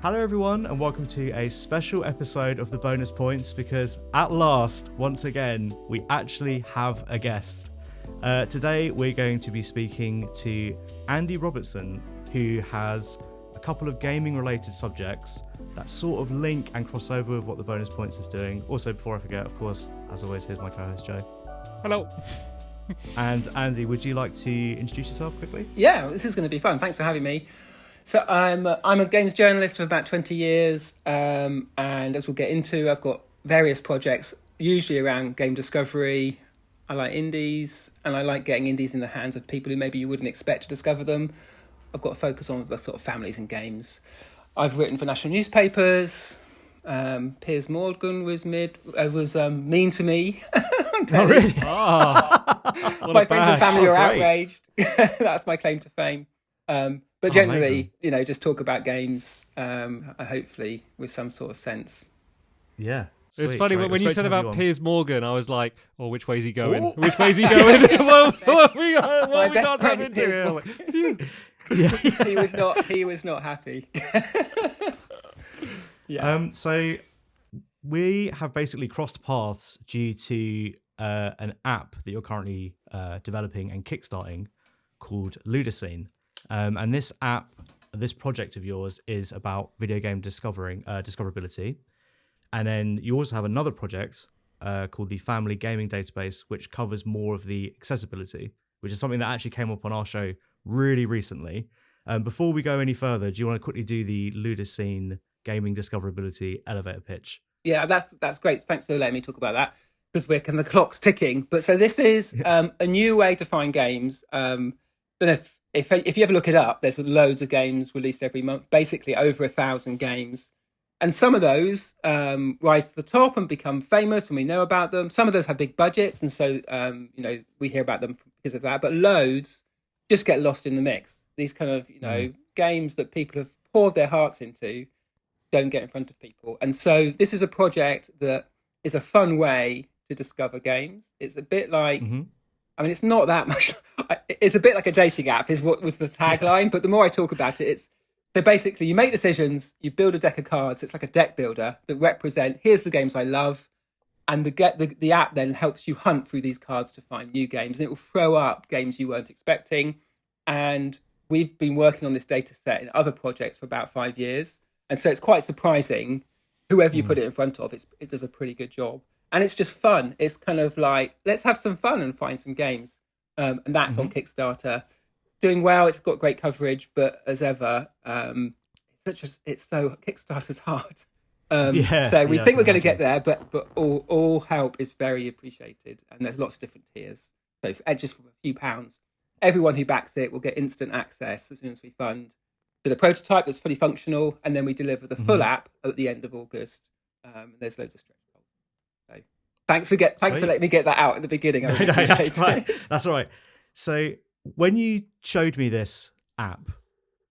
Hello everyone and welcome to a special episode of the Bonus Points because at last, once again, we actually have a guest. Today we're going to be speaking to Andy Robertson, who has a couple of gaming related subjects that sort of link and cross over with what the Bonus Points is doing. Also, before I forget, of course, as always, here's my co-host Joe. Hello. And Andy, would you like to introduce yourself quickly? Yeah, this is going to be fun. Thanks for having me. So I'm a games journalist for about 20 years, and as we'll get into, I've got various projects, usually around game discovery. I like indies, and I like getting indies in the hands of people who maybe you wouldn't expect to discover them. I've got a focus on the sort of families and games. I've written for national newspapers. Piers Morgan was mean to me. Oh, really? My friends and family are outraged. That's my claim to fame. But generally, amazing. Just talk about games, hopefully with some sort of sense. Yeah. It's funny when you said about Piers Morgan, I was like, "Oh, which way is he going? Ooh. Which way is he going? what we got that into here?" He was not happy. Yeah. So we have basically crossed paths due to an app that you're currently developing and kickstarting called Ludocene. And this app, this project of yours, is about video game discoverability. And then you also have another project called the Family Gaming Database, which covers more of the accessibility, which is something that actually came up on our show really recently. Before we go any further, do you want to quickly do the Ludocene gaming discoverability elevator pitch? Yeah, that's great. Thanks for letting me talk about that, because the clock's ticking. But so this is a new way to find games. Don't know if you ever look it up, there's loads of games released every month, basically over 1,000 games. And some of those rise to the top and become famous and we know about them. Some of those have big budgets. And so, we hear about them because of that. But loads just get lost in the mix. These kind of, games that people have poured their hearts into don't get in front of people. And so this is a project that is a fun way to discover games. It's a bit like... Mm-hmm. I mean, it's not that much. It's a bit like a dating app is what was the tagline. But the more I talk about it, it's so basically you make decisions, you build a deck of cards. It's like a deck builder that represent, here's the games I love. And the app then helps you hunt through these cards to find new games. And it will throw up games you weren't expecting. And we've been working on this data set in other projects for about 5 years. And so it's quite surprising. Whoever you put it in front of, it does a pretty good job. And it's just fun. It's kind of like, let's have some fun and find some games. And that's on Kickstarter. Doing well. It's got great coverage. But as ever, Kickstarter's hard. So we think we're going to get there. But all help is very appreciated. And there's lots of different tiers. So just for a few pounds, everyone who backs it will get instant access as soon as we fund to the prototype that's fully functional. And then we deliver the full app at the end of August. There's loads of stretch. So, thanks for letting me get that out at the beginning. That's right. That's all right. So when you showed me this app,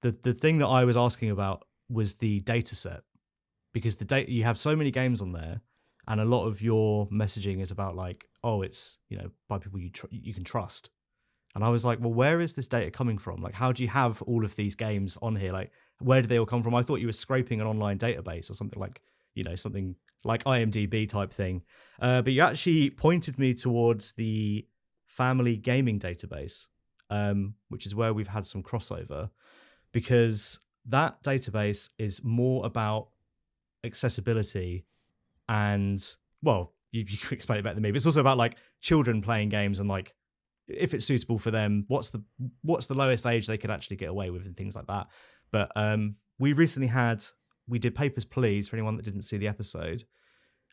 the thing that I was asking about was the data set, because the data, you have so many games on there, and a lot of your messaging is about like, oh, it's by people you can trust. And I was like, well, where is this data coming from? Like, how do you have all of these games on here? Like, where do they all come from? I thought you were scraping an online database or something like, something like IMDb type thing. But you actually pointed me towards the Family Gaming Database, which is where we've had some crossover, because that database is more about accessibility and, well, you can explain it better than me, but it's also about like children playing games and like, if it's suitable for them, what's the lowest age they could actually get away with and things like that. But we did Papers, Please, for anyone that didn't see the episode.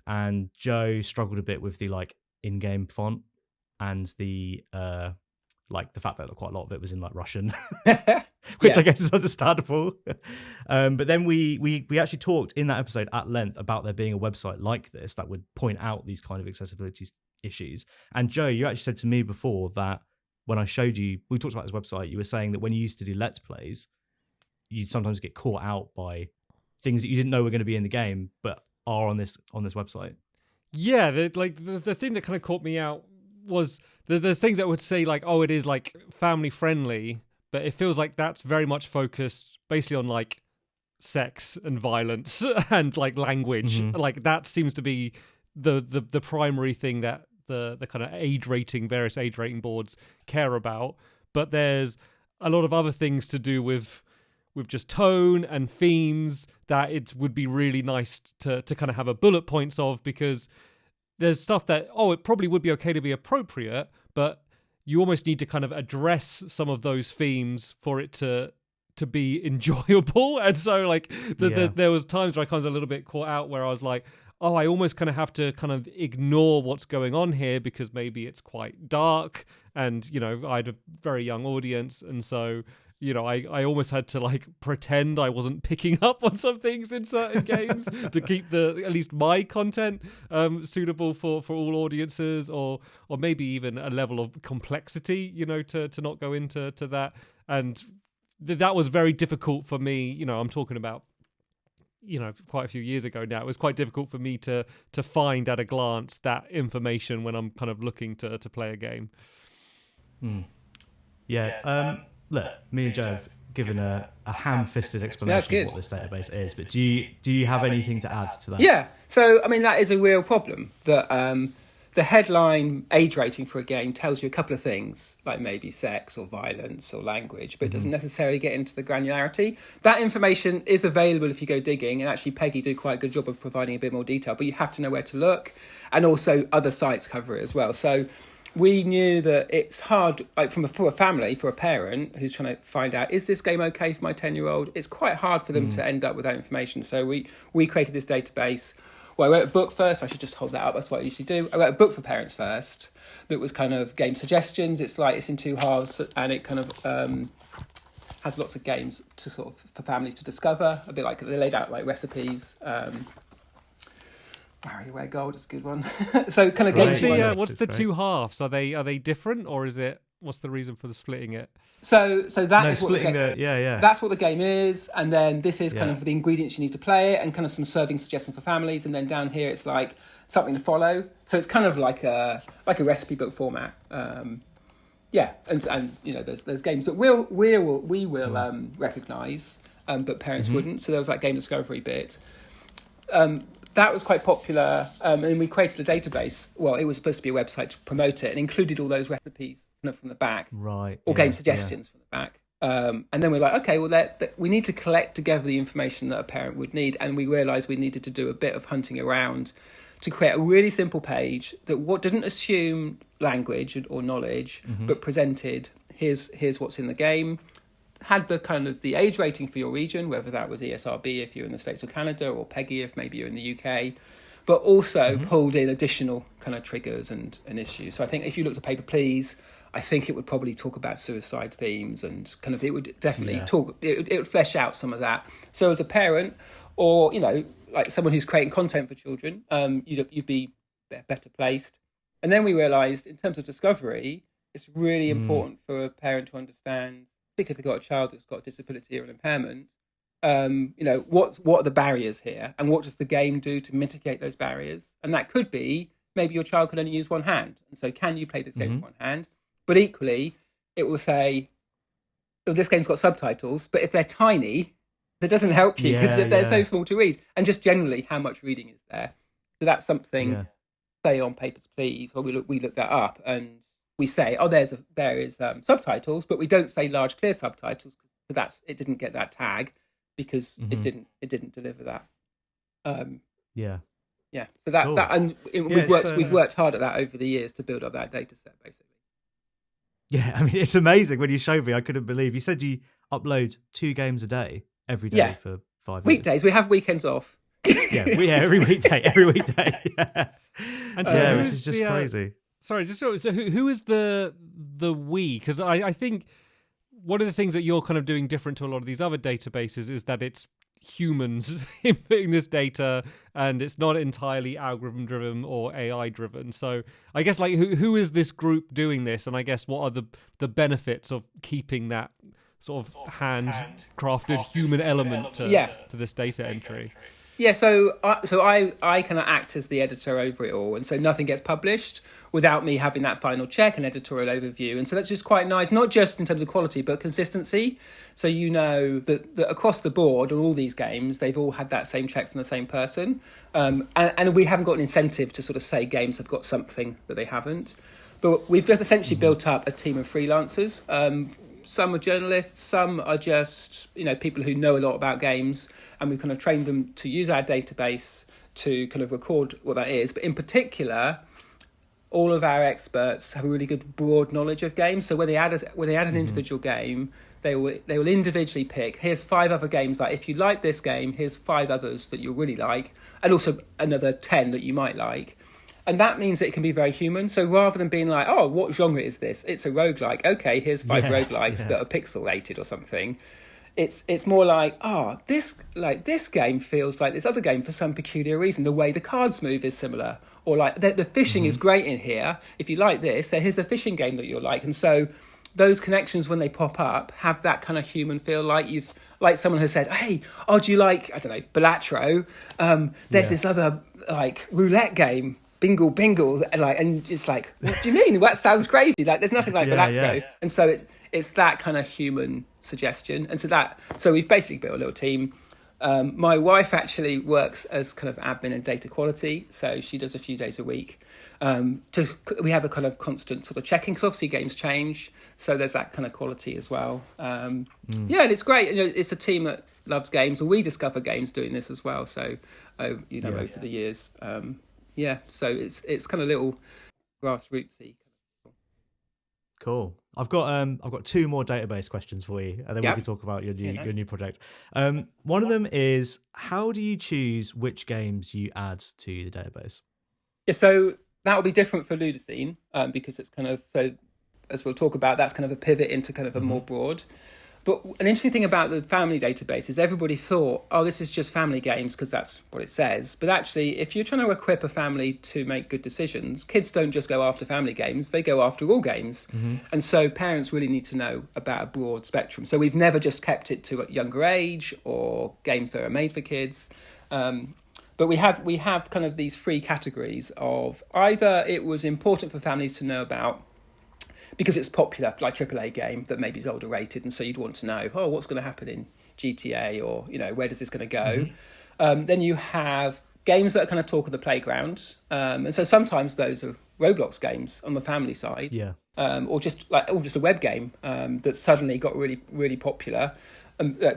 And Joe struggled a bit with the like in-game font and the the fact that quite a lot of it was in like Russian, which I guess is understandable. But then we actually talked in that episode at length about there being a website like this that would point out these kind of accessibility issues. And Joe, you actually said to me before that when I showed you, we talked about this website, you were saying that when you used to do Let's Plays, you'd sometimes get caught out by things that you didn't know were going to be in the game, but are on this website. Yeah, the thing that kind of caught me out was there's things that would say like, oh, it is like family friendly, but it feels like that's very much focused basically on like sex and violence and like language. Like that seems to be the primary thing that the kind of various age rating boards care about. But there's a lot of other things to do with just tone and themes that it would be really nice to kind of have a bullet points of, because there's stuff that, it probably would be okay to be appropriate, but you almost need to kind of address some of those themes for it to be enjoyable. And so like there was times where I kind of was a little bit caught out where I was like, I almost kind of have to kind of ignore what's going on here because maybe it's quite dark, and I had a very young audience, and so I almost had to like pretend I wasn't picking up on some things in certain games to keep at least my content suitable for all audiences, or maybe even a level of complexity, to not go into that. And that was very difficult for me. I'm talking about quite a few years ago now. It was quite difficult for me to find at a glance that information when I'm kind of looking to play a game. Look, me and Joe have given a ham-fisted explanation of what this database is, but do you have anything to add to that? Yeah, so I mean that is a real problem, that the headline age rating for a game tells you a couple of things, like maybe sex or violence or language, but it doesn't necessarily get into the granularity. That information is available if you go digging, and actually PEGI do quite a good job of providing a bit more detail, but you have to know where to look, and also other sites cover it as well. So we knew that it's hard, like for a family, for a parent who's trying to find out, is this game okay for my 10-year-old? It's quite hard for them to end up with that information. So we created this database. Well, I wrote a book first. I should just hold that up. That's what I usually do. I wrote a book for parents first that was kind of game suggestions. It's in two halves, and it kind of has lots of games for families to discover. A bit like they laid out like recipes. Where Gold is a good one. So kind of games. What's the two halves? Are they different, or is it? What's the reason for the splitting it? So that is splitting what the game, That's what the game is, and then this is kind of the ingredients you need to play it, and kind of some serving suggestions for families, and then down here it's like something to follow. So it's kind of like a recipe book format. And there's games that we will recognise, but parents wouldn't. So there was that game discovery bit. That was quite popular, and we created a database. Well, it was supposed to be a website to promote it, and included all those recipes from the back, or game suggestions from the back. And then we're like, okay, well, we need to collect together the information that a parent would need, and we realised we needed to do a bit of hunting around to create a really simple page that didn't assume language or knowledge, but presented here's what's in the game. Had the kind of the age rating for your region, whether that was ESRB if you're in the States or Canada, or PEGI if maybe you're in the UK, but also pulled in additional kind of triggers and issues. So I think if you looked at Paper Please, I think it would probably talk about suicide themes, and kind of it would definitely it would flesh out some of that. So as a parent, or like someone who's creating content for children, you'd be better placed. And then we realised, in terms of discovery, it's really important for a parent to understand, particularly if they've got a child that's got a disability or an impairment, what are the barriers here, and what does the game do to mitigate those barriers? And that could be, maybe your child can only use one hand, and so can you play this game with one hand? But equally, it will say, this game's got subtitles, but if they're tiny, that doesn't help you because they're so small to read. And just generally, how much reading is there? So that's something, say on Papers, Please, or we look that up, and we say, there is subtitles, but we don't say large clear subtitles, because it didn't get that tag because it didn't deliver that. So that cool. And we've worked hard at that over the years to build up that data set, basically. Yeah, I mean, it's amazing. When you showed me, I couldn't believe. You said you upload 2 games a day every day for 5 years. Weekdays. We have weekends off. Every weekday. Yeah. And so which is just crazy. Sorry, so who is the we? Because I think one of the things that you're kind of doing different to a lot of these other databases is that it's humans inputting this data, and it's not entirely algorithm driven or AI driven. So I guess like who is this group doing this, and I guess what are the benefits of keeping that sort of handcrafted human element to this data entry? Yeah, so I kind of act as the editor over it all, and so nothing gets published without me having that final check and editorial overview. And so that's just quite nice, not just in terms of quality, but consistency. So you know that across the board on all these games, they've all had that same check from the same person. And we haven't got an incentive to sort of say games have got something that they haven't. But we've essentially built up a team of freelancers. Some are journalists, some are just, people who know a lot about games, and we've kind of trained them to use our database to kind of record what that is. But in particular, all of our experts have a really good broad knowledge of games. So when they add an individual game, they will individually pick, here's 5 other games, like if you like this game, here's 5 others that you'll really like, and also another 10 that you might like. And that means that it can be very human. So rather than being like, oh, what genre is this? It's a roguelike. Okay, here's 5 roguelikes that are pixelated or something. It's more like, this game feels like this other game for some peculiar reason. The way the cards move is similar. Or like the fishing is great in here. If you like this, here's a fishing game that you'll like. And so those connections, when they pop up, have that kind of human feel, like someone has said, hey, do you like, I don't know, Balatro? There's this other like roulette game, Bingle, and it's like, what do you mean? That sounds crazy. Like, there's nothing like Balatro. Yeah. And so it's that kind of human suggestion. And so we've basically built a little team. My wife actually works as kind of admin and data quality, so she does a few days a week. We have a kind of constant sort of checking, because obviously games change, so there's that kind of quality as well. And it's great. It's a team that loves games, and we discover games doing this as well. So over the years. So it's kind of little grassrootsy. Cool. I've got 2 more database questions for you, and then we can talk about your new project. One of them is, how do you choose which games you add to the database? Yeah, so that will be different for Ludocene, because it's kind of, so as we'll talk about, that's kind of a pivot into kind of a more broad. But an interesting thing about the family database is everybody thought, this is just family games because that's what it says. But actually, if you're trying to equip a family to make good decisions, kids don't just go after family games, they go after all games. And so parents really need to know about a broad spectrum. So we've never just kept it to a younger age or games that are made for kids. But we have kind of these 3 categories of either it was important for families to know about because it's popular, like AAA game that maybe is older rated, and so you'd want to know, what's going to happen in GTA, or where does this going to go? Then you have games that are kind of talk of the playground, and so sometimes those are Roblox games on the family side, or just a web game that suddenly got really really popular.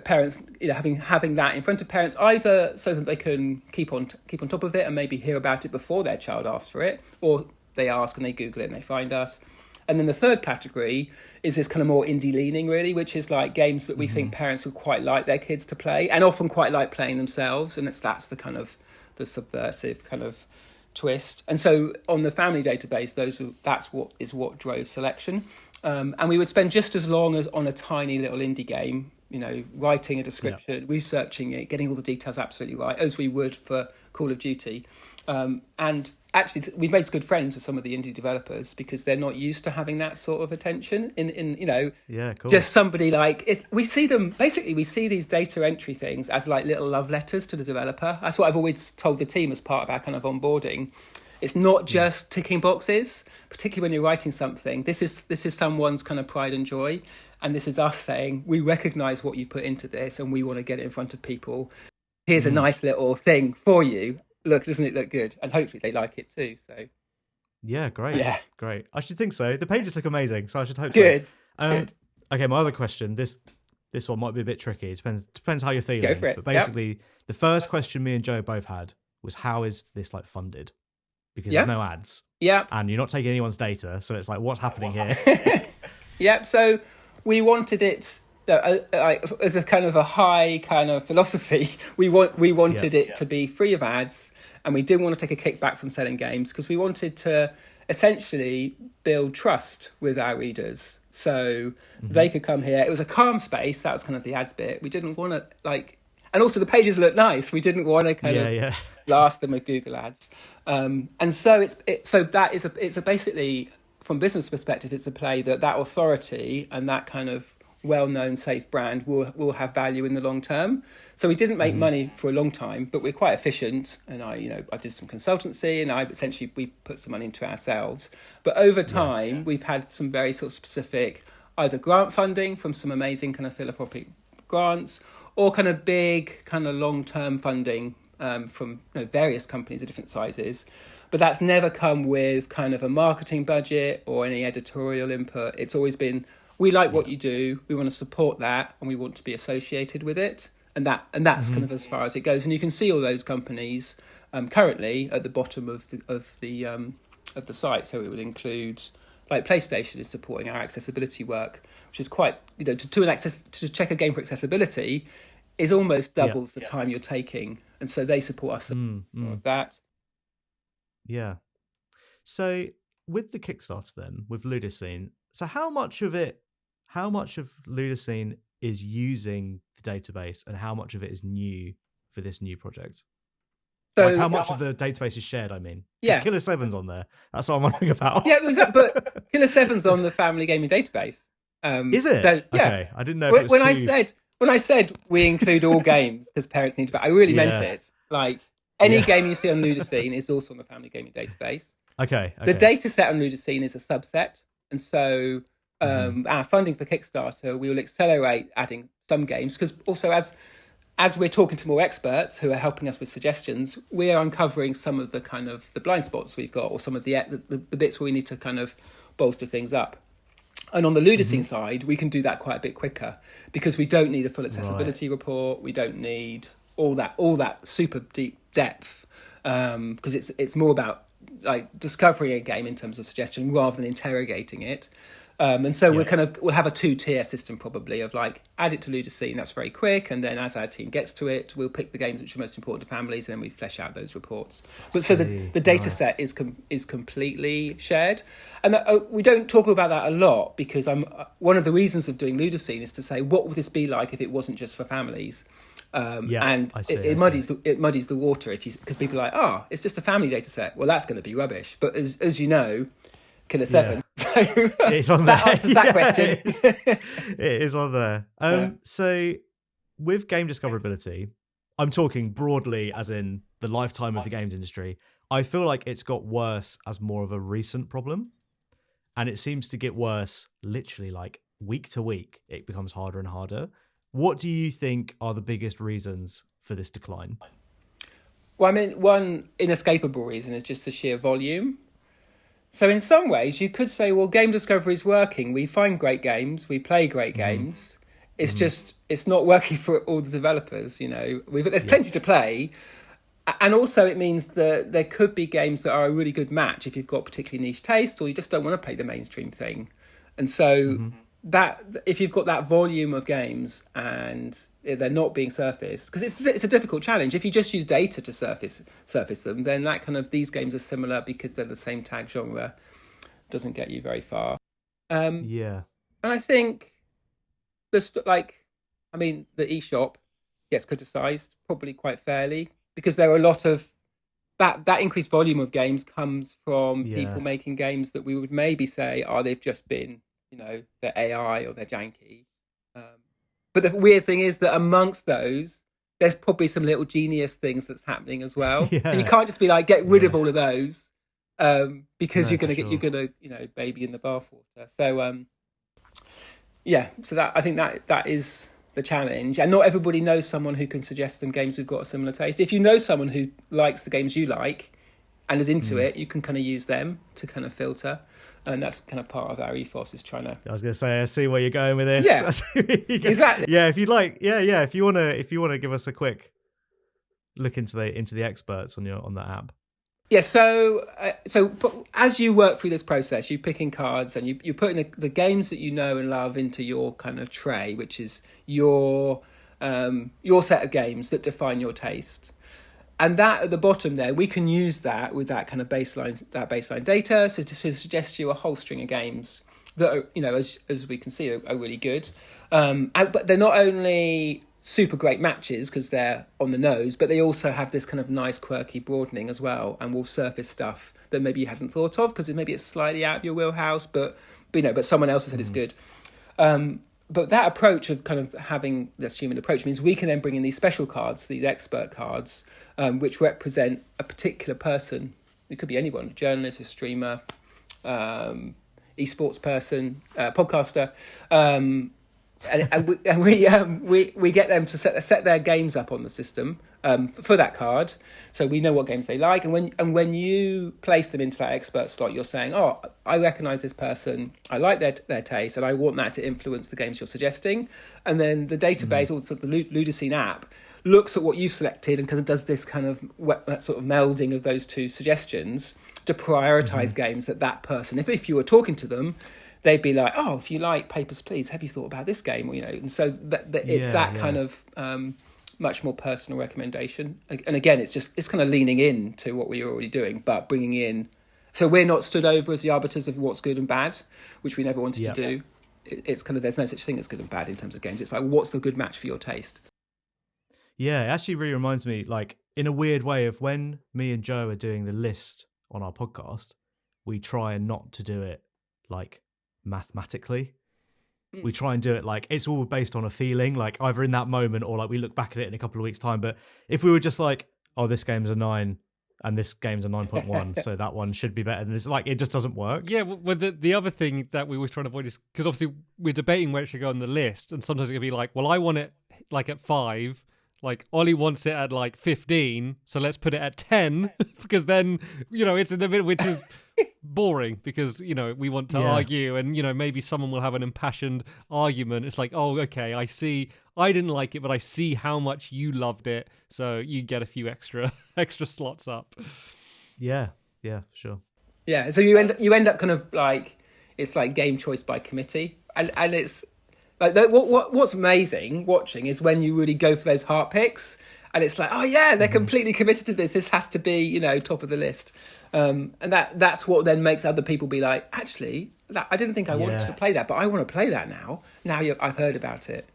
Parents, having that in front of parents, either so that they can keep on top of it and maybe hear about it before their child asks for it, or they ask and they Google it and they find us. And then the third category is this kind of more indie leaning, really, which is like games that we think parents would quite like their kids to play, and often quite like playing themselves. And that's the kind of the subversive kind of twist. And so on the family database, that's what drove selection. And we would spend just as long as on a tiny little indie game, writing a description, researching it, getting all the details absolutely right, as we would for Call of Duty. And actually, we've made good friends with some of the indie developers because they're not used to having that sort of attention. Cool. Just somebody we see these data entry things as like little love letters to the developer. That's what I've always told the team as part of our kind of onboarding. It's not just ticking boxes, particularly when you're writing something. This is someone's kind of pride and joy, and this is us saying we recognise what you put into this, and we want to get it in front of people. Here's a nice little thing for you. Look, doesn't it look good? And hopefully they like it too. So, yeah, great. Yeah, great. I should think so. The pages look amazing, so I should hope good. So. Good. Okay, my other question. This one might be a bit tricky. It depends how you're feeling. Go for it. But basically, the first question me and Joe both had was, how is this funded? Because there's no ads. Yeah. And you're not taking anyone's data, so it's like, what's happening here? Yeah. So we wanted it. As a kind of a high kind of philosophy, we wanted it to be free of ads, and we didn't want to take a kickback from selling games because we wanted to essentially build trust with our readers, so they could come here. It was a calm space. That was kind of the ads bit. We didn't want to and also the pages look nice. We didn't want to kind of blast them with Google ads, and so it's basically from business perspective, it's a play that authority and that kind of well-known, safe brand will have value in the long term. So we didn't make money for a long time, but we're quite efficient. And I did some consultancy, and we put some money into ourselves. But over time, we've had some very sort of specific either grant funding from some amazing kind of philanthropic grants, or kind of big kind of long-term funding from various companies of different sizes. But that's never come with kind of a marketing budget or any editorial input. It's always been, we like what you do, we want to support that, and we want to be associated with it. And that's kind of as far as it goes. And you can see all those companies currently at the bottom of the site. So it would include, like, PlayStation is supporting our accessibility work, which is quite, to check a game for accessibility is almost doubles the time you're taking. And so they support us with that. Yeah. So with the Kickstarter then, with Ludocene, so how much of Ludocene is using the database and how much of it is new for this new project? So like how much of the database is shared, I mean? Yeah. Killer 7's on there. That's what I'm wondering about. Yeah, but Killer 7's on the Family Gaming Database. Is it? So, yeah. Okay. I didn't know if it was when I said we include all games because parents need to, I really meant it. Like, any game you see on Ludocene is also on the Family Gaming Database. Okay. The data set on Ludocene is a subset. And so our funding for Kickstarter, we will accelerate adding some games, because also as we're talking to more experts who are helping us with suggestions, we are uncovering some of the kind of the blind spots we've got, or some of the bits where we need to kind of bolster things up. And on the Ludocene side, we can do that quite a bit quicker, because we don't need a full accessibility report. We don't need all that super deep depth, because it's more about like discovering a game in terms of suggestion rather than interrogating it. And so we'll have a 2-tier system probably of like, add it to Ludocene, that's very quick, and then as our team gets to it, we'll pick the games which are most important to families, and then we flesh out those reports. But so the data set is completely shared, and we don't talk about that a lot, because one of the reasons of doing Ludocene is to say, what would this be like if it wasn't just for families? And it muddies the water because people are like, it's just a family data set. Well, that's going to be rubbish. But as you know, Killer 7. So it's on there. That answers that question. It is on there. So with game discoverability, I'm talking broadly as in the lifetime of the games industry. I feel like it's got worse as more of a recent problem. And it seems to get worse literally like week to week. It becomes harder and harder. What do you think are the biggest reasons for this decline? Well, I mean, one inescapable reason is just the sheer volume. So in some ways, you could say, well, game discovery is working. We find great games. We play great games. It's just, it's not working for all the developers, There's plenty to play. And also it means that there could be games that are a really good match if you've got particularly niche taste, or you just don't want to play the mainstream thing. And so that if you've got that volume of games and they're not being surfaced, because it's a difficult challenge. If you just use data to surface them, then that kind of, these games are similar because they're the same tag genre, doesn't get you very far. And I think the eShop gets criticised probably quite fairly, because there are a lot of that increased volume of games comes from people making games that we would maybe say, they've just been, they're AI or they're janky. But the weird thing is that amongst those, there's probably some little genius things that's happening as well. So you can't just be like, get rid of all of those, because you're gonna baby in the bathwater. So so that, I think that is the challenge. And not everybody knows someone who can suggest them games who've got a similar taste. If you know someone who likes the games you like and is into it, you can kind of use them to kind of filter. And that's kind of part of our ethos, is trying to... I was going to say, I see where you're going with this. Yeah, exactly. Yeah, if you'd like, if you want to give us a quick look into the experts on that app. Yeah, so as you work through this process, you're picking cards and you're putting the games that you know and love into your kind of tray, which is your set of games that define your taste. And that at the bottom there, we can use that with that kind of baseline data to suggest you a whole string of games that are, as we can see, are really good. But they're not only super great matches because they're on the nose, but they also have this kind of nice quirky broadening as well, and will surface stuff that maybe you hadn't thought of because maybe it's slightly out of your wheelhouse, but someone else has said it's good. And but that approach of kind of having this human approach means we can then bring in these special cards, these expert cards, which represent a particular person. It could be anyone, a journalist, a streamer, esports person, podcaster, and we get them to set their games up on the system for that card, so we know what games they like. And when you place them into that expert slot, you're saying, "Oh, I recognise this person. I like their taste, and I want that to influence the games you're suggesting." And then the database, also the Ludocene app, looks at what you selected and kind of does this kind of sort of melding of those two suggestions to prioritise games that person. If you were talking to them, they'd be like, "Oh, if you like Papers, Please, have you thought about this game?" Or, and so it's kind of much more personal recommendation. And again, it's kind of leaning in to what we're already doing, but bringing in. So we're not stood over as the arbiters of what's good and bad, which we never wanted to do. It's kind of, there's no such thing as good and bad in terms of games. It's like, what's the good match for your taste? Yeah, it actually really reminds me, like, in a weird way, of when me and Joe are doing the list on our podcast, we try and not to do it like mathematically. We try and do it like it's all based on a feeling, like either in that moment or like we look back at it in a couple of weeks' time. But if we were just like, oh, this game's a 9 and this game's a 9.1, so that one should be better than this, like, it just doesn't work. Yeah, well, the other thing that we were trying to avoid is, because obviously we're debating where it should go on the list, and sometimes it can be like, well, I want it like at 5, like Ollie wants it at like 15, so let's put it at 10 because then, it's in the middle, which is boring because, we want to argue, and, maybe someone will have an impassioned argument. It's like, oh, okay, I see, I didn't like it, but I see how much you loved it, so you get a few extra slots up. Yeah, for sure. Yeah, so you end up kind of like, it's like game choice by committee, and it's like what's amazing watching is when you really go for those heart picks, and it's like, oh yeah, they're completely committed to this. This has to be, top of the list, and that's what then makes other people be like, actually, I didn't think I wanted to play that, but I want to play that now. Now I've heard about it.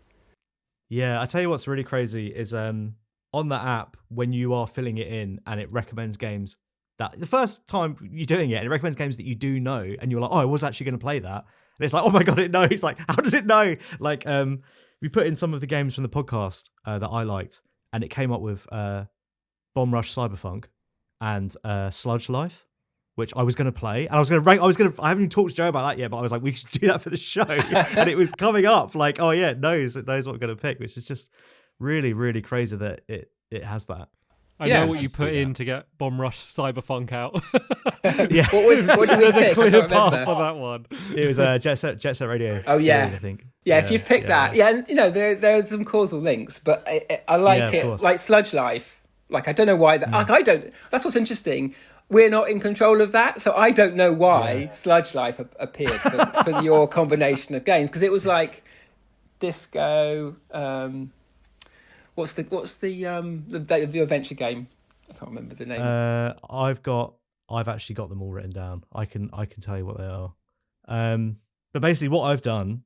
Yeah, I tell you what's really crazy is on the app, when you are filling it in and it recommends games that the first time you're doing it, it recommends games that you do know, and you're like, oh, I was actually going to play that. And it's like, oh my God, it knows. Like, how does it know? Like, we put in some of the games from the podcast that I liked, and it came up with Bomb Rush Cyberpunk and Sludge Life, which I was going to play. And I was going to rank, I haven't even talked to Joe about that yet, but I was like, we should do that for the show. And it was coming up like, oh yeah, it knows what we're going to pick, which is just really, really crazy that it has that. I know what you put in to get Bomb Rush Cyberpunk out. Yeah. What did we There's pick? a clear path for that one. It was Jet Set Radio. Oh, yeah. Series, I think. Yeah, if you pick that. Yeah, and there are some causal links, but I like it. Course. Like Sludge Life. Like, I don't know why that. Like, I don't. That's what's interesting. We're not in control of that, so I don't know why Sludge Life appeared for your combination of games, because it was like Disco. What's the adventure game? I can't remember the name. I've actually got them all written down. I can tell you what they are. But basically, what I've done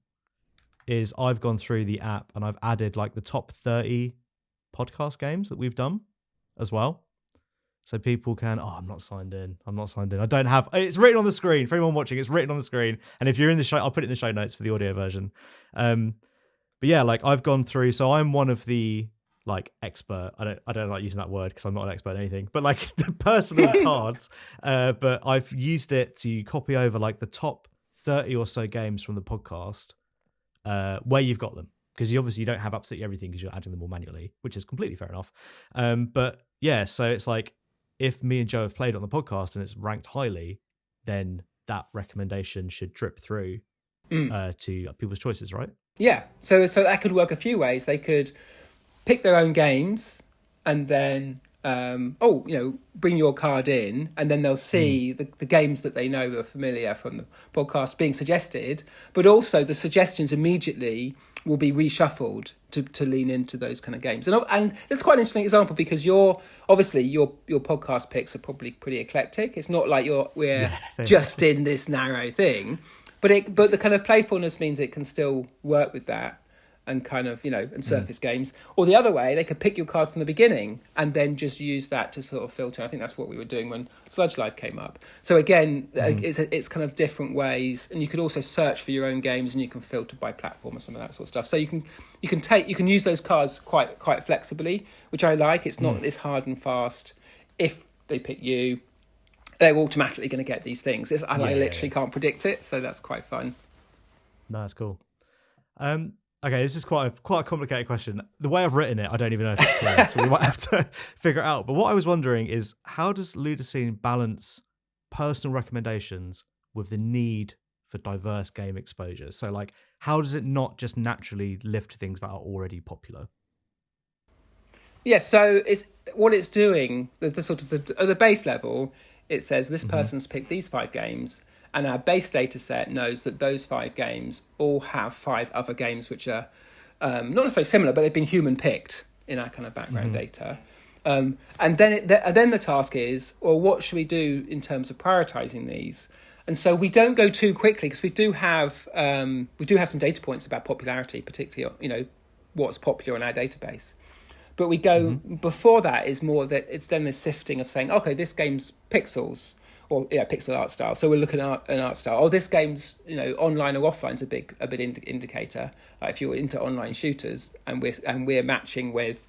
is I've gone through the app and I've added like the top 30 podcast games that we've done as well. So people can, I'm not signed in. I don't have, it's written on the screen. For anyone watching, it's written on the screen. And if you're in the show, I'll put it in the show notes for the audio version. But yeah, like I've gone through, so I'm one of the like expert, I don't like using that word because I'm not an expert in anything, but like the personal cards, but I've used it to copy over like the top 30 or so games from the podcast where you've got them. Because you obviously don't have absolutely everything because you're adding them all manually, which is completely fair enough. But yeah, so it's like, if me and Joe have played on the podcast and it's ranked highly, then that recommendation should drip through to people's choices, right? Yeah. So that could work a few ways. They could pick their own games and then, bring your card in, and then they'll see the games that they know are familiar from the podcast being suggested, but also the suggestions immediately will be reshuffled to lean into those kind of games. And it's quite an interesting example because your podcast picks are probably pretty eclectic. It's not like we're just in this narrow thing, but the kind of playfulness means it can still work with that. and kind of, and surface games. Or the other way, they could pick your card from the beginning and then just use that to sort of filter. I think that's what we were doing when Sludge Life came up. So again, it's kind of different ways, and you could also search for your own games, and you can filter by platform and some of that sort of stuff. So you can use those cards quite flexibly, which I like. It's not this hard and fast. If they pick you, they're automatically going to get these things. I literally can't predict it, so that's quite fun. No, that's cool. Okay, this is quite a complicated question. The way I've written it, I don't even know if it's clear, so we might have to figure it out. But what I was wondering is, how does Ludocene balance personal recommendations with the need for diverse game exposure? So, like, how does it not just naturally lift things that are already popular? Yeah, so it's doing, the sort of at the base level, it says this person's picked these 5 games, and our base data set knows that those 5 games all have 5 other games which are not necessarily similar, but they've been human picked in our kind of background data. And then the task is, well, what should we do in terms of prioritizing these? And so we don't go too quickly, because we do have some data points about popularity, particularly what's popular in our database. But we go before that is more that it's then the sifting of saying, okay, this game's pixels, or pixel art style. So we're looking at an art style. Oh, this game's online or offline's a big indicator. Like if you're into online shooters and we're matching with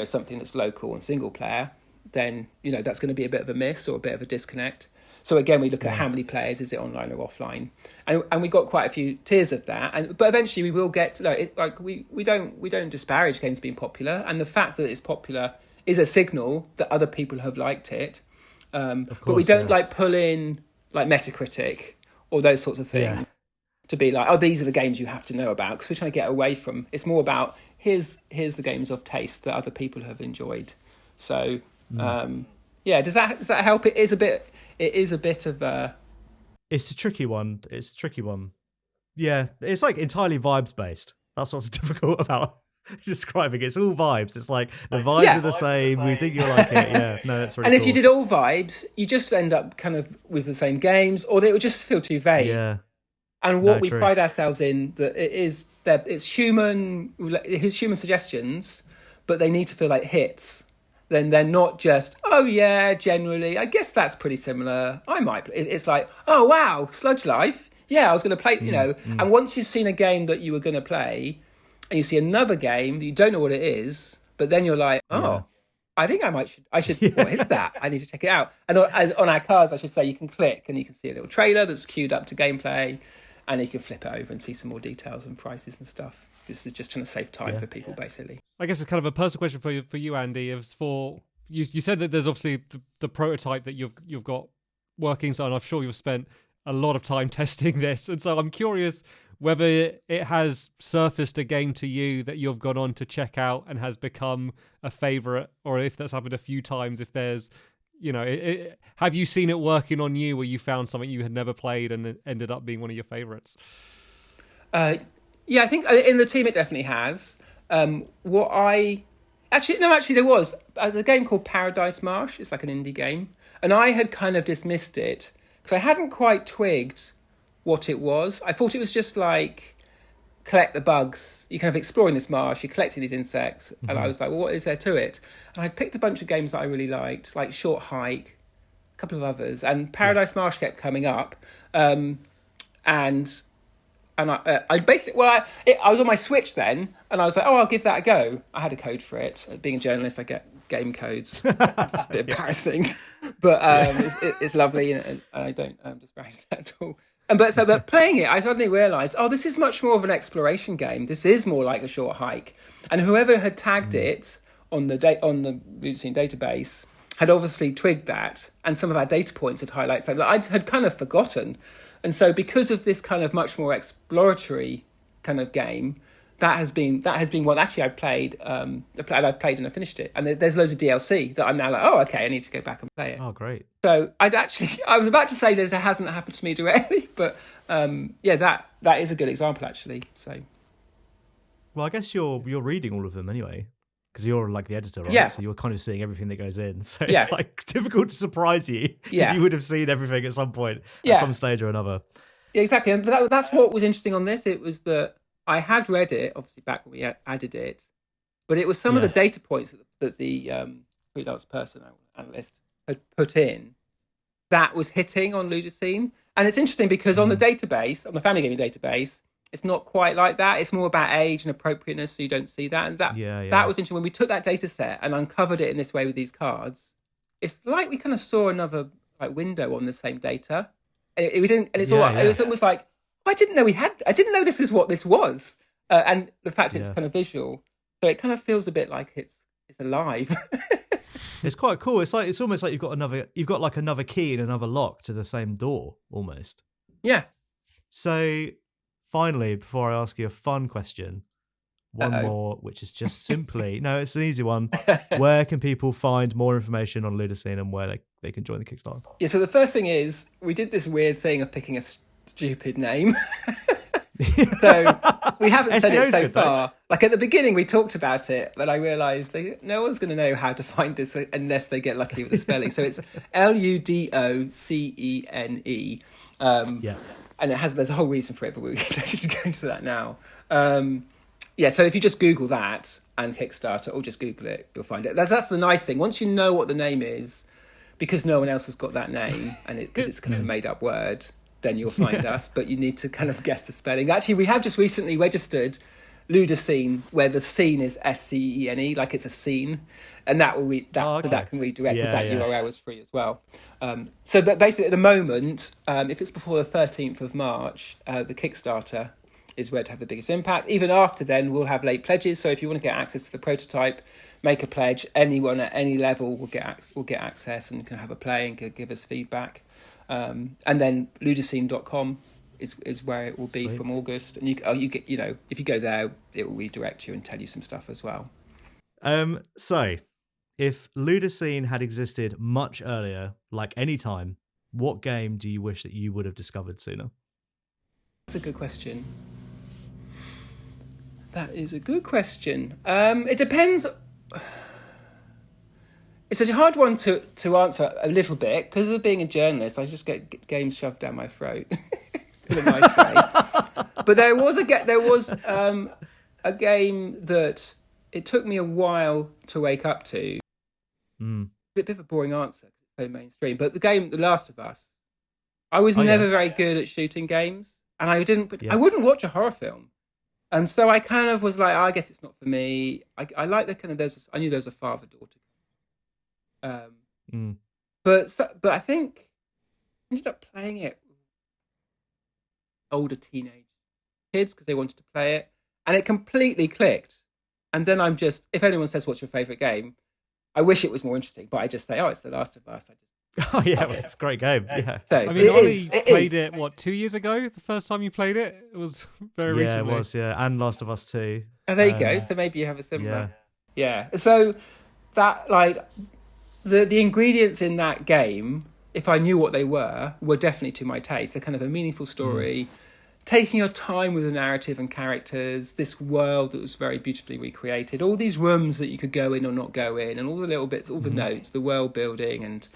something that's local and single player, then that's going to be a bit of a miss or a bit of a disconnect. So again, we look at how many players, is it online or offline, and we got quite a few tiers of that. But eventually we will get we don't disparage games being popular, and the fact that it's popular is a signal that other people have liked it. But we don't pull in Metacritic or those sorts of things to be like, oh, these are the games you have to know about, because we're trying to get away from. It's more about here's the games of taste that other people have enjoyed. So does that help? It is a bit of a. It's a tricky one. Yeah, it's like entirely vibes based. That's what's difficult about describing it. It's all vibes. It's like the vibes are the same. We think you'll like it. Yeah, no, that's really cool. And if cool. you did all vibes, you just end up kind of with the same games, or they would just feel too vague. Yeah. And what we pride ourselves in, that it's human suggestions, but they need to feel like hits. Then they're not just, oh yeah, generally, I guess that's pretty similar. I might. It's like, oh wow, Sludge Life. Yeah, I was going to play, And once you've seen a game that you were going to play, and you see another game, you don't know what it is, but then you're like, I think I should. What is that? I need to check it out. And on our cards, I should say, you can click and you can see a little trailer that's queued up to gameplay, and you can flip it over and see some more details and prices and stuff. This is just trying to save time for people, basically. I guess it's kind of a personal question for you, Andy. You said that there's obviously the prototype that you've got working, so I'm sure you've spent a lot of time testing this, and so I'm curious whether it has surfaced a game to you that you've gone on to check out and has become a favorite, or if that's happened a few times, if there's, have you seen it working on you where you found something you had never played and it ended up being one of your favorites? Yeah, I think in the team it definitely has. Actually, there was a game called Paradise Marsh. It's like an indie game. And I had kind of dismissed it because I hadn't quite twigged what it was. I thought it was just like collect the bugs. You're kind of exploring this marsh, you're collecting these insects. And I was like, well, what is there to it? And I picked a bunch of games that I really liked, like Short Hike, a couple of others. And Paradise Marsh kept coming up. And I basically, I was on my Switch then, and I was like, oh, I'll give that a go. I had a code for it. Being a journalist, I get game codes. It's a bit embarrassing, but it's lovely, and I don't disparage that at all. But playing it, I suddenly realised, oh, this is much more of an exploration game. This is more like a Short Hike. And whoever had tagged it on the Ludocene database had obviously twigged that, and some of our data points had highlighted something that I had kind of forgotten. And so because of this kind of much more exploratory kind of game, that has been what actually I've played and I finished it. And there's loads of DLC that I'm now like, oh, okay, I need to go back and play it. Oh, great. So I was about to say this hasn't happened to me directly, but that is a good example actually. So, well, I guess you're reading all of them anyway, because you're like the editor, right? Yeah. So you're kind of seeing everything that goes in. So it's like difficult to surprise you, because you would have seen everything at some point, at some stage or another. Yeah, exactly. And that's what was interesting on this. It was that I had read it, obviously, back when we added it, but it was some of the data points that the freelance person, analyst, had put in that was hitting on Ludocene. And it's interesting because on the database, on the family gaming database, it's not quite like that. It's more about age and appropriateness, so you don't see that. And that was interesting. When we took that data set and uncovered it in this way with these cards, it's like we kind of saw another window on the same data. And we didn't. And it's it was almost like, I didn't know I didn't know this is what this was. And the fact it's kind of visual, so it kind of feels a bit like it's alive. It's quite cool. It's almost like you've got like another key and another lock to the same door, almost. Yeah. So finally, before I ask you a fun question, one more, which is just simply it's an easy one. Where can people find more information on Ludocene and where they can join the Kickstarter? Yeah. So the first thing is we did this weird thing of picking a stupid name. So we haven't said it so far. Like at the beginning, we talked about it, but I realised no one's going to know how to find this unless they get lucky with the spelling. So it's Ludocene. And there's a whole reason for it, but we don't need to go into that now. So if you just Google that and Kickstarter, or just Google it, you'll find it. That's the nice thing. Once you know what the name is, because no one else has got that name, and because it's kind of a made-up word, then you'll find us, but you need to kind of guess the spelling. Actually, we have just recently registered Ludocene, where the scene is SCENE, like it's a scene, and that will that can redirect because that URL was free as well. But basically, at the moment, if it's before the 13th of March, the Kickstarter is where to have the biggest impact. Even after then, we'll have late pledges. So if you want to get access to the prototype, make a pledge. Anyone at any level will get access and can have a play and can give us feedback. And then ludocene.com is where it will be from August, and you get if you go there, it will redirect you and tell you some stuff as well. So if Ludocene had existed much earlier, like any time, what game do you wish that you would have discovered sooner? That's a good question. That is a good question. It depends. It's a hard one to answer a little bit because of being a journalist. I just get games shoved down my throat in a nice way. But there was a game that it took me a while to wake up to. It's a bit of a boring answer because it's so mainstream. But the game, The Last of Us, I was never very good at shooting games, and I wouldn't watch a horror film. And so I kind of was like, I guess it's not for me. I like the kind of I knew there was a father-daughter. But I think I ended up playing it with older teenage kids because they wanted to play it, and it completely clicked. And then if anyone says what's your favourite game, I wish it was more interesting, but I just say, it's The Last of Us. It's a great game. Yeah. So I mean, Ollie played it 2 years ago. The first time you played it, it was very recently. Yeah, it was. Yeah, and Last of Us 2. Oh, there you go. So maybe you have a similar. Yeah. So that the ingredients in that game, if I knew what they were definitely to my taste. They're kind of a meaningful story, taking your time with the narrative and characters, this world that was very beautifully recreated, all these rooms that you could go in or not go in, and all the little bits, all the notes, the world building, and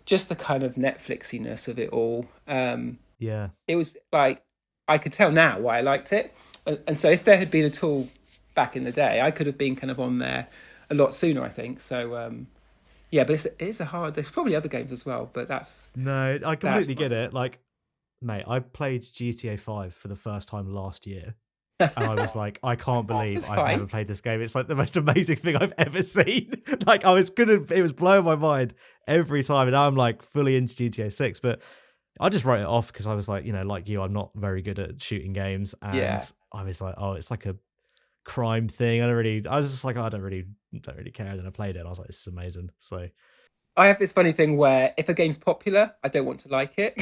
just the kind of Netflixiness of it all. It was like, I could tell now why I liked it. And so if there had been a tool back in the day, I could have been kind of on there a lot sooner, I think. So, but it's a hard, there's probably other games as well, but that's... No, I completely get it. Like, mate, I played GTA 5 for the first time last year. And I was like, I can't believe I've never played this game. It's like the most amazing thing I've ever seen. Like, it was blowing my mind every time. And now I'm like fully into GTA 6. But I just wrote it off because I was like, like you, I'm not very good at shooting games. And I was like, it's like a crime thing. I was just like, I don't really care. And then I played it and I was like, this is amazing. So I have this funny thing where if a game's popular, I don't want to like it.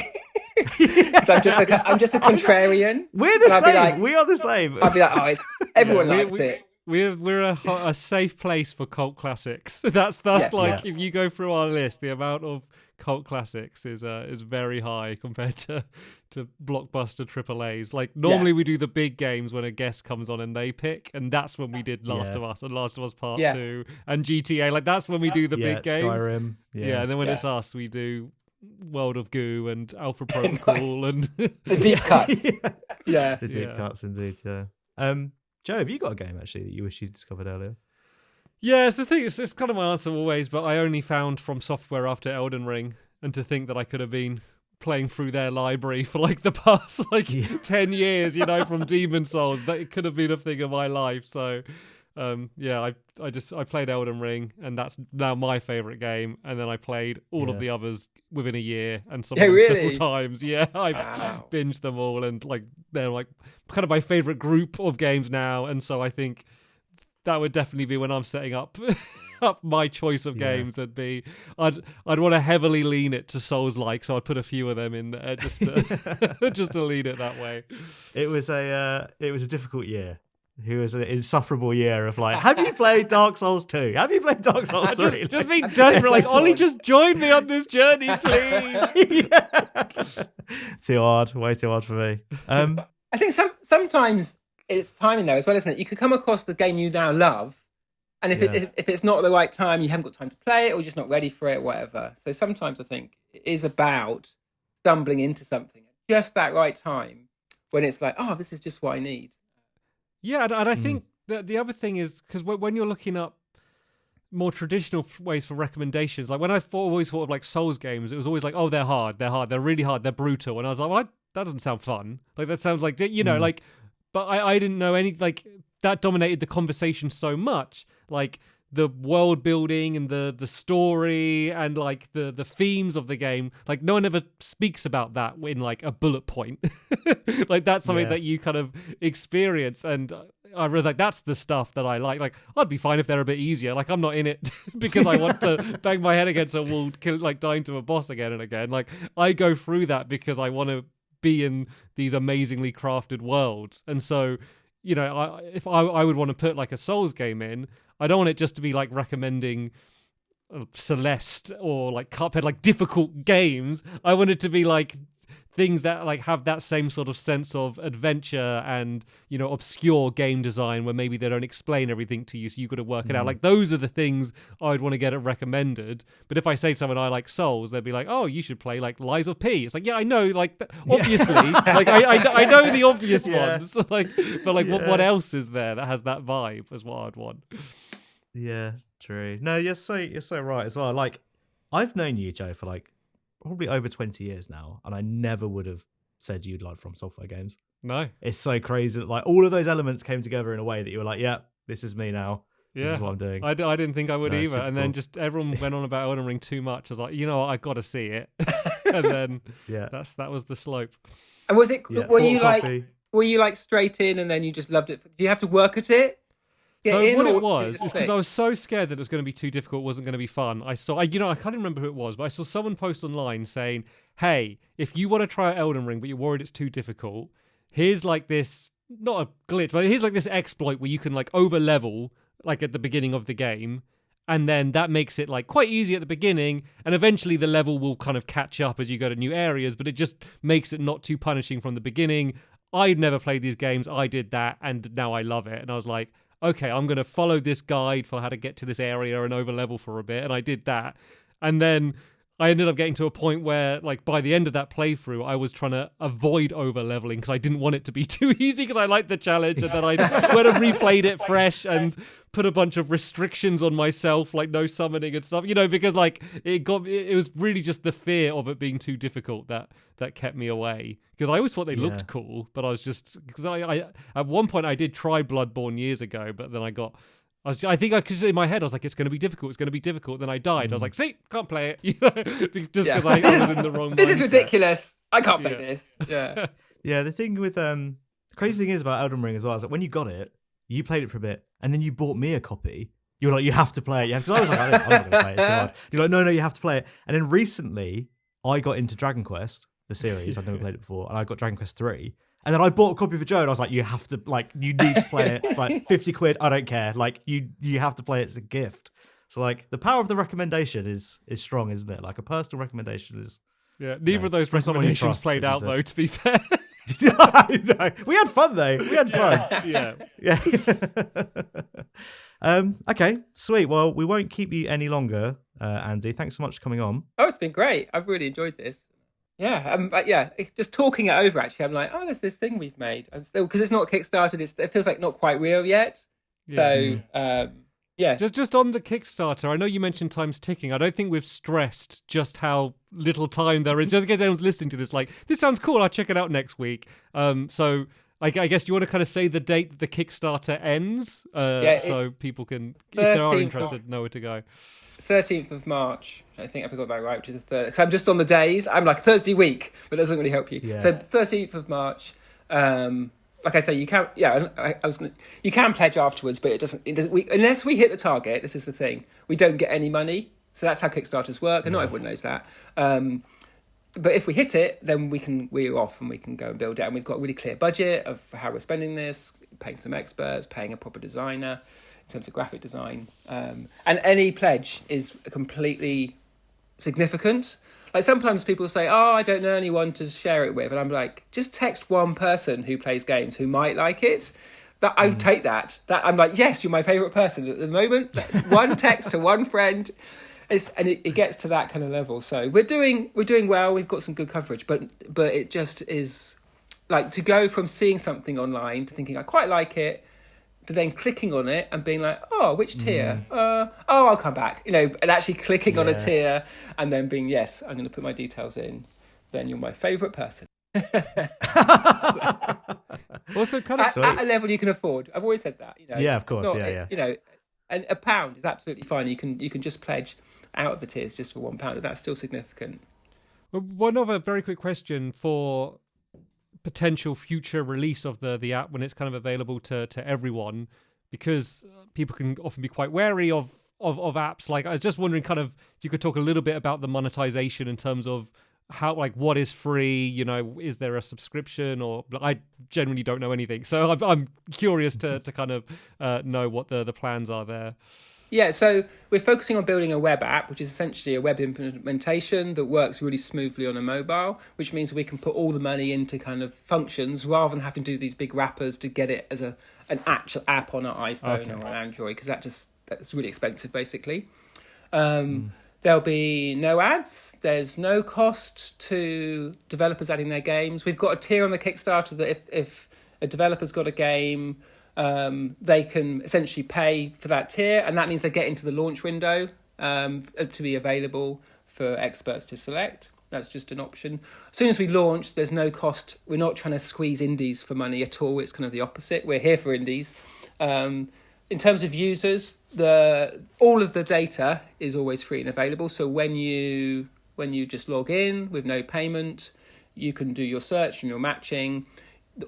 Because I'm just a contrarian. We're the same. We are the same. I'll be like, everyone likes it. We're a safe place for cult classics. That's if you go through our list, the amount of cult classics is very high compared to blockbuster AAAs. Like normally we do the big games when a guest comes on and they pick, and that's when we did Last of Us and Last of Us Part 2 and GTA. Like that's when we do the big games. Skyrim. And then when it's us, we do World of Goo and Alpha Protocol and the deep cuts. The deep cuts indeed. Joe, have you got a game actually that you wish you discovered earlier? Yeah, it's the thing. It's kind of my answer always, but I only found From Software after Elden Ring, and to think that I could have been playing through their library for like the past 10 years, from Demon Souls, that it could have been a thing of my life. So I played Elden Ring, and that's now my favorite game. And then I played all of the others within a year, and some of them several times. I binged them all, and they're like kind of my favorite group of games now. And so I think that would definitely be when I'm setting up my choice of games. That'd be I'd want to heavily lean it to Souls-like, so I'd put a few of them in there just to lean it that way. It was a difficult year. It was an insufferable year of have you played Dark Souls 2? Have you played Dark Souls 3? Just being desperate, Ollie, just join me on this journey, please. Too hard, way too hard for me. I think sometimes it's timing though as well, isn't it? You could come across the game you now love, and if it's not the right time, you haven't got time to play it, or you're just not ready for it, or whatever. So sometimes I think it is about stumbling into something at just that right time when it's like, oh, this is just what I need. Yeah, and I think that the other thing is, because when you're looking up more traditional ways for recommendations, like when I've always thought of Souls games, it was always oh, they're hard, they're really hard, they're brutal, and I was like, well, that doesn't sound fun. That sounds but I didn't know any, that dominated the conversation so much, the world building and the story and the themes of the game. No one ever speaks about that in a bullet point. That's something that you kind of experience, and I realized that's the stuff that I like. I'd be fine if they're a bit easier. I'm not in it because I want to bang my head against a wall, dying to a boss again and again. I go through that because I want to be in these amazingly crafted worlds. And so, if I would want to put a Souls game in, I don't want it just to be recommending Celeste or Cuphead, difficult games. I want it to be things that have that same sort of sense of adventure and obscure game design where maybe they don't explain everything to you, so you got to work it out. Those are the things I'd want to get it recommended. But if I say to someone I like Souls, they'd be like, oh, you should play Lies of P. It's yeah, I know, obviously, I know the obvious ones, but what else is there that has that vibe is what I'd want. Yeah, true. No, you're so right as well. I've known you, Joe, for probably over 20 years now, and I never would have said you'd like From Software games. No. It's so crazy that all of those elements came together in a way that you were yeah, this is me now. Yeah. This is what I'm doing. I didn't think I would either. And then just everyone went on about Elden Ring too much. I was like, what, I got to see it. And then that was the slope. And was it, were you straight in and then you just loved it? Do you have to work at it? So what it was is because I was so scared that it was going to be too difficult, wasn't going to be fun. I can't remember who it was, but I saw someone post online saying, hey, if you want to try Elden Ring, but you're worried it's too difficult, here's this, not a glitch, but here's this exploit where you can over level at the beginning of the game. And then that makes it quite easy at the beginning, and eventually the level will kind of catch up as you go to new areas, but it just makes it not too punishing from the beginning. I'd never played these games. I did that, and now I love it. And I was like, okay, I'm going to follow this guide for how to get to this area and over level for a bit. And I did that. And then I ended up getting to a point where, by the end of that playthrough, I was trying to avoid over leveling because I didn't want it to be too easy because I liked the challenge. And then I went and replayed it fresh and put a bunch of restrictions on myself, no summoning and stuff, because it was really just the fear of it being too difficult that kept me away. Because I always thought they looked cool, but I was just, because I at one point I did try Bloodborne years ago, but then I think in my head I was like, it's going to be difficult. Then I died. I was like, see, can't play it, just because I was in the wrong. This is ridiculous. I can't play this. Yeah. Yeah. The thing with the crazy thing is about Elden Ring as well is that when you got it, you played it for a bit, and then you bought me a copy. You were like, you have to play it. Because I was like, I'm not going to play it. It's too hard. You're like, no, you have to play it. And then recently, I got into Dragon Quest, the series. I've never played it before, and I got Dragon Quest 3. And then I bought a copy for Joe, and I was like, you have to, you need to play it. It's 50 quid, I don't care. You have to play it as a gift. So, the power of the recommendation is strong, isn't it? A personal recommendation is... Yeah, neither of those recommendations played out, though, to be fair. I know. We had fun, though. Yeah. Okay, sweet. Well, we won't keep you any longer, Andy. Thanks so much for coming on. Oh, it's been great. I've really enjoyed this. Just talking it over, actually, I'm like, oh, there's this thing we've made. I'm still, because it's not kickstarted. It feels like not quite real yet. Yeah. So, Just on the Kickstarter, I know you mentioned time's ticking. I don't think we've stressed just how little time there is. Just in case anyone's listening to this, like, this sounds cool, I'll check it out next week. So I guess you want to kind of say the date that the Kickstarter ends, so people can, if they are interested, know where to go. 13th of March. I think I forgot that right, which is the third. Because I'm just on the days. I'm like Thursday week, but it doesn't really help you. Yeah. So 13th of March. Like I say, you can. Yeah, you can pledge afterwards, but it doesn't. Unless we hit the target. This is the thing. We don't get any money. So that's how Kickstarters work, and not everyone knows that. But if we hit it, then we're off and we can go and build it. And we've got a really clear budget of how we're spending this, paying some experts, paying a proper designer in terms of graphic design. And any pledge is completely significant. Like sometimes people say, oh, I don't know anyone to share it with. And I'm like, just text one person who plays games who might like it. That I would take that. I'm like, yes, you're my favourite person at the moment. One text to one friend. It gets to that kind of level. So we're doing well. We've got some good coverage, but it just is like to go from seeing something online to thinking I quite like it, to then clicking on it and being like, oh, which tier? I'll come back. And actually clicking on a tier and then being, yes, I'm going to put my details in. Then you're my favourite person. Also, kind of at a level you can afford. I've always said that. Yeah, of course. And £1 is absolutely fine. You can just pledge out of the tiers just for £1, and that's still significant. Well, one other very quick question for potential future release of the app when it's kind of available to everyone, because people can often be quite wary of apps. Like, I was just wondering kind of if you could talk a little bit about the monetization in terms of how, like, what is free, is there a subscription, or I genuinely don't know anything. So I'm curious to kind of know what the plans are there. Yeah, so we're focusing on building a web app, which is essentially a web implementation that works really smoothly on a mobile, which means we can put all the money into kind of functions rather than having to do these big wrappers to get it as an actual app on an iPhone or an Android, because that's really expensive, basically. There'll be no ads. There's no cost to developers adding their games. We've got a tier on the Kickstarter that if a developer's got a game, they can essentially pay for that tier, and that means they get into the launch window to be available for experts to select. That's just an option. As soon as we launch, there's no cost. We're not trying to squeeze indies for money at all. It's kind of the opposite. We're here for indies. In terms of users, all of the data is always free and available. So when you just log in with no payment, you can do your search and your matching.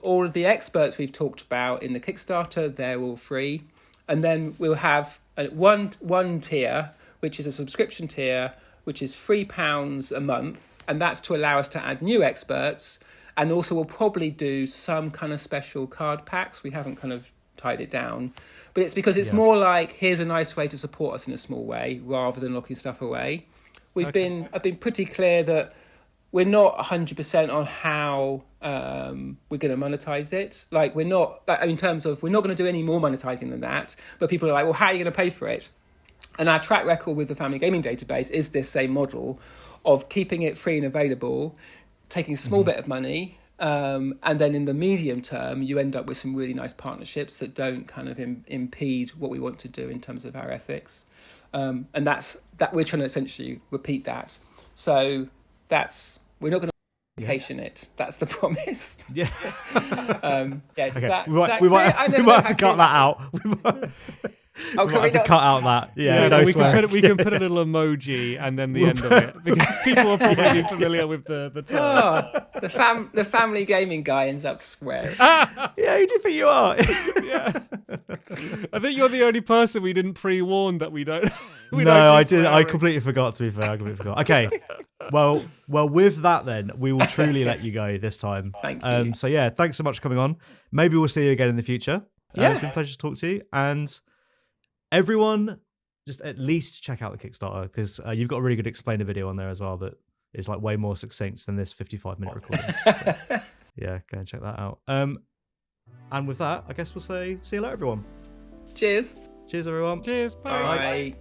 All of the experts we've talked about in the Kickstarter, they're all free. And then we'll have one tier, which is a subscription tier, which is £3 a month. And that's to allow us to add new experts. And also we'll probably do some kind of special card packs. We haven't kind of tied it down. But it's because it's more like, here's a nice way to support us in a small way, rather than locking stuff away. I've been pretty clear that we're not 100% on how we're going to monetize it. Like, we're not, in terms of, we're not going to do any more monetizing than that. But people are like, well, how are you going to pay for it? And our track record with the Family Gaming Database is this same model of keeping it free and available, taking a small bit of money, and then in the medium term, you end up with some really nice partnerships that don't kind of impede what we want to do in terms of our ethics. And that we're trying to essentially repeat that. So we're not going to vacation it. That's the promise. Yeah. Okay. We might have to cut that out. Oh, we might have to cut out that. We can put a little emoji and then the end of it, because people are probably familiar with the term. The family gaming guy ends up swearing. Yeah, who do you think you are? Yeah. I think you're the only person we didn't pre-warn that we don't. I did. I completely forgot, to be fair. Okay. Well, with that then, we will truly let you go this time. Thank you. So yeah, thanks so much for coming on. Maybe we'll see you again in the future. It's been a pleasure to talk to you. And everyone, just at least check out the Kickstarter, because you've got a really good explainer video on there as well that is like way more succinct than this 55-minute recording. So, yeah, go and check that out. And with that, I guess we'll say see you later, everyone. Cheers. Cheers, everyone. Cheers. Bye. Bye.